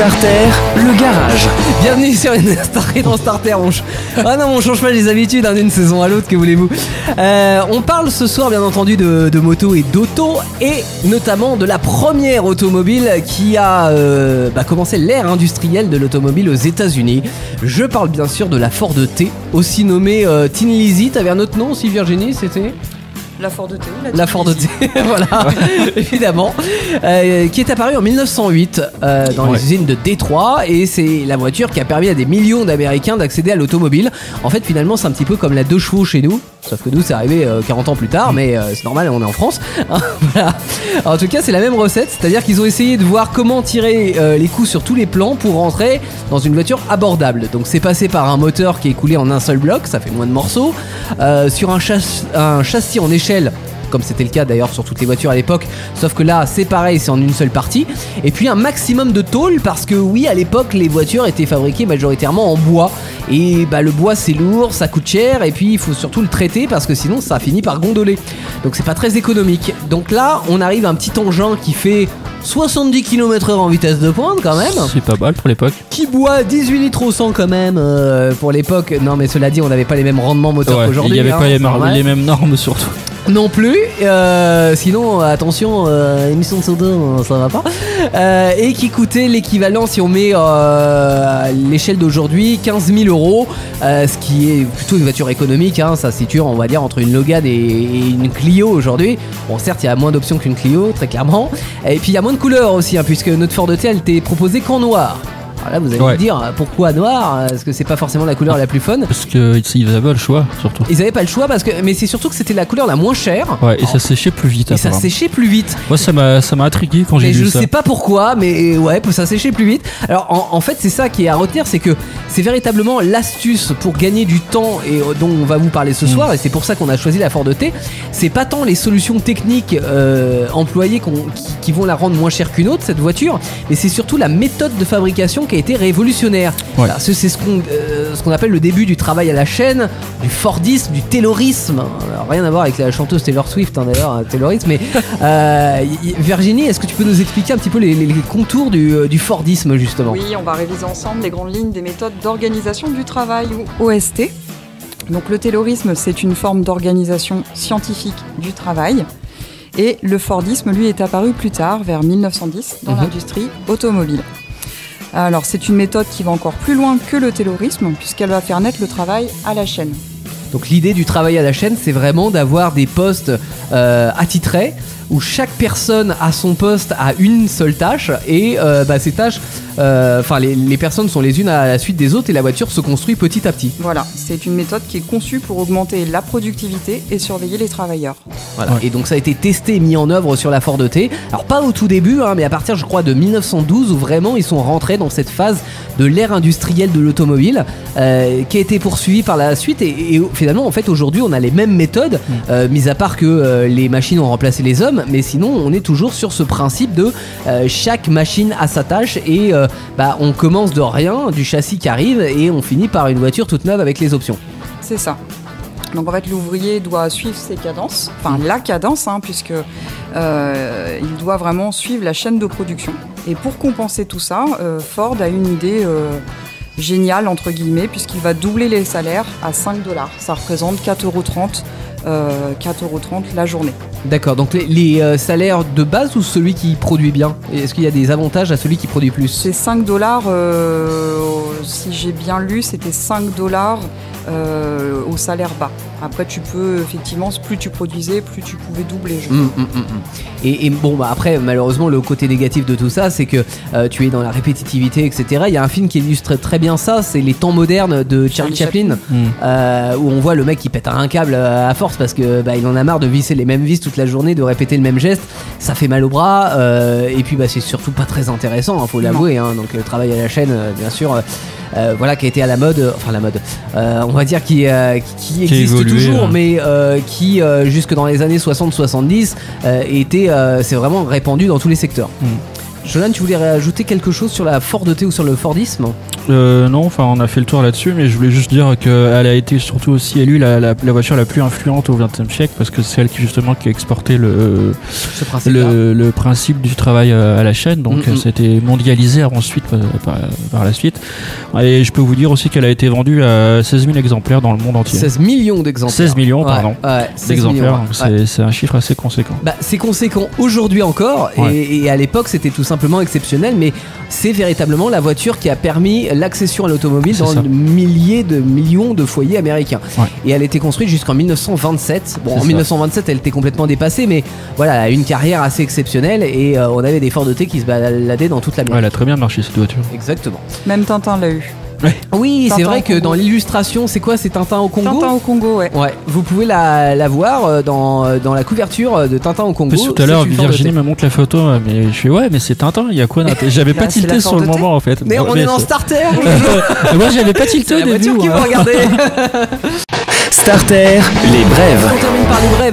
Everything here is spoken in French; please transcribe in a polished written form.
Starter, le garage. Bienvenue sur une Starter dans Starter. Ah non, on change pas les habitudes d'une saison à l'autre, que voulez-vous. On parle ce soir bien entendu de moto et d'auto, et notamment de la première automobile qui a commencé l'ère industrielle de l'automobile aux États-Unis. Je parle bien sûr de la Ford T, aussi nommée Tin Lizzy. T'avais un autre nom aussi, Virginie, c'était la Ford T. La Ford T, voilà, évidemment, qui est apparue en 1908 dans les usines de Détroit, et c'est la voiture qui a permis à des millions d'Américains d'accéder à l'automobile. En fait, finalement, c'est un petit peu comme la 2 chevaux chez nous, sauf que nous, c'est arrivé 40 ans plus tard, mais c'est normal, on est en France. Voilà. En tout cas, c'est la même recette, c'est-à-dire qu'ils ont essayé de voir comment tirer les coups sur tous les plans pour rentrer dans une voiture abordable. Donc, c'est passé par un moteur qui est coulé en un seul bloc, ça fait moins de morceaux, sur un châssis en échelle, comme c'était le cas d'ailleurs sur toutes les voitures à l'époque, sauf que là c'est pareil, c'est en une seule partie, et puis un maximum de tôle, parce que oui, à l'époque les voitures étaient fabriquées majoritairement en bois, et le bois c'est lourd, ça coûte cher, et puis il faut surtout le traiter parce que sinon ça finit par gondoler, donc c'est pas très économique. Donc là on arrive à un petit engin qui fait 70 km/h en vitesse de pointe quand même. C'est pas mal pour l'époque. Qui boit 18 litres au 100 quand même pour l'époque. Non mais cela dit, on n'avait pas les mêmes rendements moteurs qu'aujourd'hui. Il n'y avait pas les mêmes normes surtout. Non plus, sinon attention, émission de soda, ça va pas. Et qui coûtait l'équivalent, si on met l'échelle d'aujourd'hui, 15 000 €, ce qui est plutôt une voiture économique, hein, ça se situe, on va dire, entre une Logan et une Clio aujourd'hui. Bon, certes, il y a moins d'options qu'une Clio, très clairement. Et puis il y a moins de couleurs aussi, hein, puisque notre Ford T, elle était proposée qu'en noir. Alors là, vous allez me dire pourquoi noir, parce que c'est pas forcément la couleur la plus fun. Parce qu'ils avaient pas le choix, surtout. Ils avaient pas le choix, mais c'est surtout que c'était la couleur la moins chère. Ouais, et ça séchait plus vite. Et ça séchait plus vite. Moi, ça m'a intrigué quand j'ai vu ça. Je sais pas pourquoi, mais ouais, ça séchait plus vite. Alors en fait, c'est ça qui est à retenir, c'est que c'est véritablement l'astuce pour gagner du temps, et dont on va vous parler ce soir, et c'est pour ça qu'on a choisi la Ford T. C'est pas tant les solutions techniques employées qui vont la rendre moins chère qu'une autre, cette voiture, mais c'est surtout la méthode de fabrication qui a été révolutionnaire. Ouais. Alors, c'est ce qu'on appelle le début du travail à la chaîne, du Fordisme, du Taylorisme. Alors, rien à voir avec la chanteuse Taylor Swift, hein, d'ailleurs, Taylorisme. Mais Virginie, est-ce que tu peux nous expliquer un petit peu les contours du Fordisme, justement ? Oui, on va réviser ensemble les grandes lignes des méthodes d'organisation du travail, ou OST. Donc le Taylorisme, c'est une forme d'organisation scientifique du travail. Et le Fordisme, lui, est apparu plus tard, vers 1910, dans l'industrie automobile. Alors c'est une méthode qui va encore plus loin que le Taylorisme, puisqu'elle va faire naître le travail à la chaîne. Donc l'idée du travail à la chaîne, c'est vraiment d'avoir des postes attitrés, où chaque personne à son poste a une seule tâche, et ces tâches, les personnes sont les unes à la suite des autres, et la voiture se construit petit à petit. Voilà, c'est une méthode qui est conçue pour augmenter la productivité et surveiller les travailleurs. Voilà. Ouais. Et donc ça a été testé et mis en œuvre sur la Ford T. Alors pas au tout début, hein, mais à partir, je crois, de 1912, où vraiment ils sont rentrés dans cette phase de l'ère industrielle de l'automobile, qui a été poursuivie par la suite, et finalement en fait aujourd'hui on a les mêmes méthodes, mis à part que les machines ont remplacé les hommes, mais sinon on est toujours sur ce principe de chaque machine a sa tâche, et on commence de rien, du châssis qui arrive, et on finit par une voiture toute neuve avec les options. C'est ça. Donc en fait l'ouvrier doit suivre ses cadences, enfin la cadence, hein, puisque il doit vraiment suivre la chaîne de production. Et pour compenser tout ça, Ford a une idée géniale entre guillemets, puisqu'il va doubler les salaires à 5$. Ça représente 4,30 € la journée. D'accord, donc les salaires de base ou celui qui produit bien ? Est-ce qu'il y a des avantages à celui qui produit plus ? C'est 5$, si j'ai bien lu, c'était 5$ au salaire bas. Après tu peux, effectivement, plus tu produisais, plus tu pouvais doubler. Et bon, après, malheureusement, le côté négatif de tout ça, c'est que tu es dans la répétitivité, etc. Il y a un film qui illustre très bien ça, c'est Les Temps modernes de Charlie Chaplin, où on voit le mec qui pète un câble à force parce que il en a marre de visser les mêmes vis toute la journée, de répéter le même geste. Ça fait mal au bras, et puis c'est surtout pas très intéressant, hein, faut l'avouer, hein. Donc le travail à la chaîne, bien sûr, qui a été à la mode, on va dire qui existe évolué, toujours, mais qui jusque dans les années 60-70 s'est vraiment répandu dans tous les secteurs. Jolan, tu voulais rajouter quelque chose sur la Ford T ou sur le Fordisme? Non, enfin on a fait le tour là-dessus, mais je voulais juste dire qu'elle a été surtout aussi élue la voiture la plus influente au XXe siècle, parce que c'est elle qui a exporté le principe du travail à la chaîne, donc c'était mondialisé ensuite par la suite. Et je peux vous dire aussi qu'elle a été vendue à 16 000 exemplaires dans le monde entier. 16 millions d'exemplaires. 16 millions, pardon. Ouais, 16 d'exemplaires, millions, donc c'est un chiffre assez conséquent. Bah, c'est conséquent aujourd'hui encore, et à l'époque c'était tout simplement exceptionnel, mais c'est véritablement la voiture qui a permis l'accession à l'automobile dans milliers de millions de foyers américains. Et elle était construite jusqu'en 1927. Bon, en 1927 elle était complètement dépassée, mais voilà, elle a une carrière assez exceptionnelle, et on avait des Ford T qui se baladaient dans toute l'Amérique. Ouais, elle a très bien marché cette voiture. Exactement. Même Tintin l'a eu. Oui, c'est vrai que Congo. dans l'illustration, c'est quoi? C'est Tintin au Congo? Tintin au Congo, ouais. Ouais, vous pouvez la voir dans la couverture de Tintin au Congo. Tout à l'heure, Virginie me montre la photo, mais je fais ouais, mais c'est Tintin, il y a quoi? J'avais pas tilté sur le moment en fait. Mais on est dans Starter. Moi j'avais pas tilté au la début. voiture qui vous regardez. Starter, les brèves. On termine par les brèves.